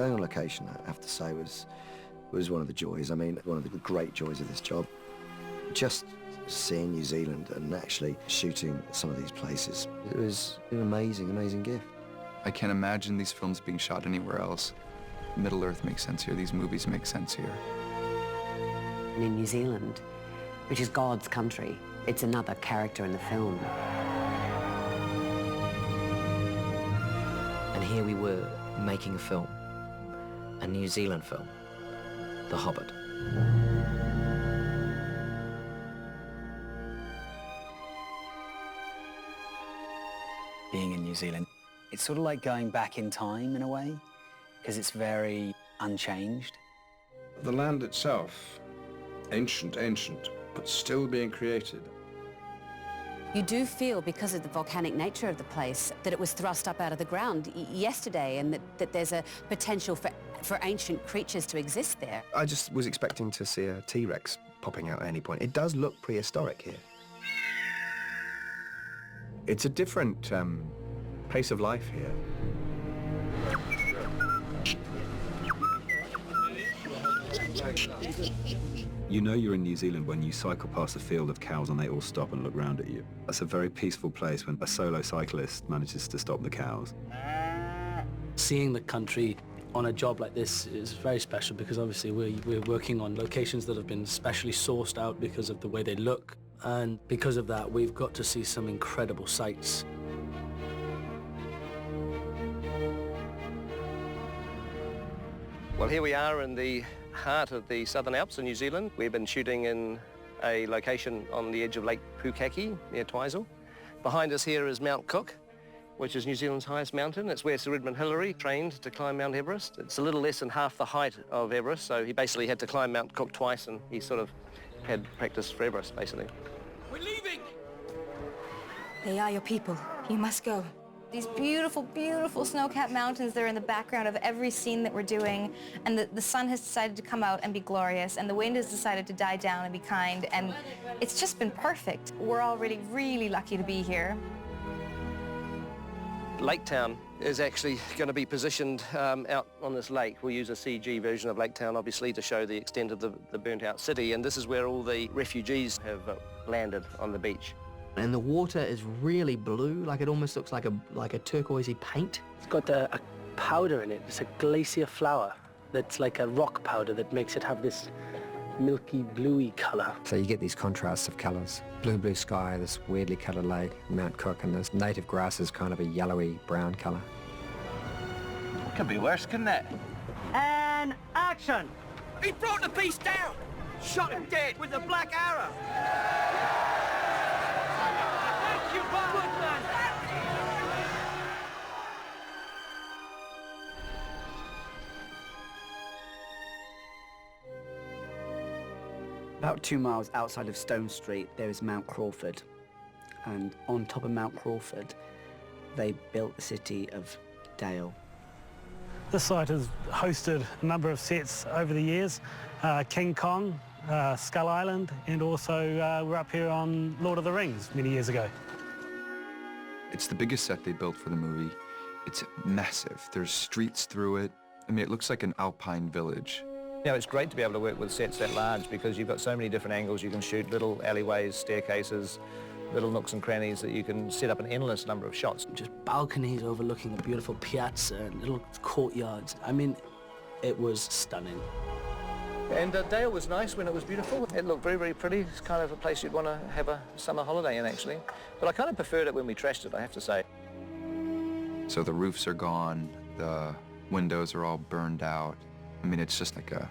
Going on location, I have to say, was one of the joys. I mean, one of the great joys of this job. Just seeing New Zealand and actually shooting some of these places, it was an amazing, amazing gift. I can't imagine these films being shot anywhere else. Middle Earth makes sense here. These movies make sense here. And in New Zealand, which is God's country, it's another character in the film. And here we were making a film, a New Zealand film, The Hobbit. Being in New Zealand, it's sort of like going back in time in a way, because it's very unchanged. The land itself, ancient, but still being created. You do feel, because of the volcanic nature of the place, that it was thrust up out of the ground yesterday, and that there's a potential for ancient creatures to exist there. I just was expecting to see a T-Rex popping out at any point. It does look prehistoric here. It's a different pace of life here. You know you're in New Zealand when you cycle past a field of cows and they all stop and look round at you. That's a very peaceful place when a solo cyclist manages to stop the cows. Seeing the country on a job like this is very special because obviously we're working on locations that have been specially sourced out because of the way they look. And because of that, we've got to see some incredible sights. Well, here we are in the heart of the Southern Alps in New Zealand. We've been shooting in a location on the edge of Lake Pukaki near Twizel. Behind us here is Mount Cook, which is New Zealand's highest mountain. It's where Sir Edmund Hillary trained to climb Mount Everest. It's a little less than half the height of Everest, so he basically had to climb Mount Cook twice, and he sort of had practice for Everest, basically. We're leaving! They are your people. You must go. These beautiful, beautiful snow-capped mountains, they're in the background of every scene that we're doing, and the sun has decided to come out and be glorious, and the wind has decided to die down and be kind, and it's just been perfect. We're all really, really lucky to be here. Lake Town is actually going to be positioned out on this lake. We'll use a CG version of Lake Town, obviously, to show the extent of the burnt-out city, and this is where all the refugees have landed on the beach. And the water is really blue, like it almost looks like a turquoisey paint. It's got a powder in it. It's a glacier flower that's like a rock powder that makes it have this milky, bluey colour. So you get these contrasts of colours. Blue sky, this weirdly coloured lake, Mount Cook, and this native grass is kind of a yellowy brown colour. Could be worse, couldn't it? And action! He brought the beast down! Shot him dead with the black arrow! Thank you, Bob! Good man! About 2 miles outside of Stone Street, there is Mount Crawford. And on top of Mount Crawford, they built the city of Dale. This site has hosted a number of sets over the years. King Kong, Skull Island, and also we're up here on Lord of the Rings many years ago. It's the biggest set they built for the movie. It's massive. There's streets through it. I mean, it looks like an alpine village. You know, it's great to be able to work with sets that large because you've got so many different angles you can shoot, little alleyways, staircases, little nooks and crannies that you can set up an endless number of shots. Just balconies overlooking the beautiful piazza and little courtyards. I mean, it was stunning. And Dale was nice when it was beautiful. It looked very, very pretty. It's kind of a place you'd want to have a summer holiday in, actually. But I kind of preferred it when we trashed it, I have to say. So the roofs are gone, the windows are all burned out. I mean, it's just like a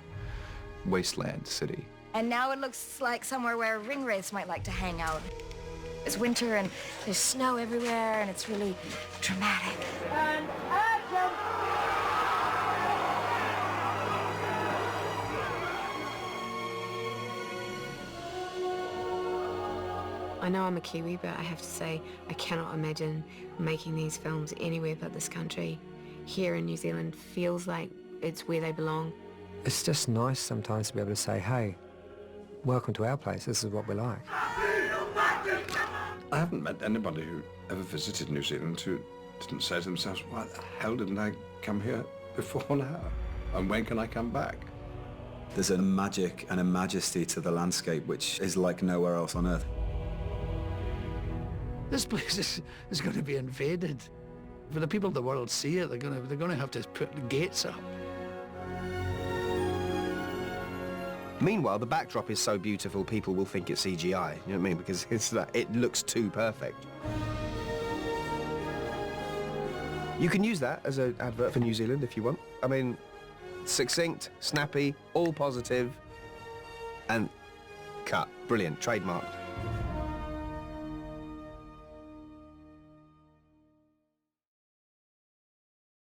wasteland city. And now it looks like somewhere where ringwraiths might like to hang out. It's winter and there's snow everywhere and it's really dramatic. And action! I know I'm a Kiwi, but I have to say I cannot imagine making these films anywhere but this country. Here in New Zealand feels like it's where they belong. It's just nice sometimes to be able to say, hey, welcome to our place, this is what we like. I haven't met anybody who ever visited New Zealand who didn't say to themselves, why the hell didn't I come here before now? And when can I come back? There's a magic and a majesty to the landscape which is like nowhere else on Earth. This place is going to be invaded. For the people of the world see it, they're going to have to put the gates up. Meanwhile, the backdrop is so beautiful, people will think it's CGI, you know what I mean? Because it looks too perfect. You can use that as an advert for New Zealand if you want. I mean, succinct, snappy, all positive, and cut. Brilliant, trademark.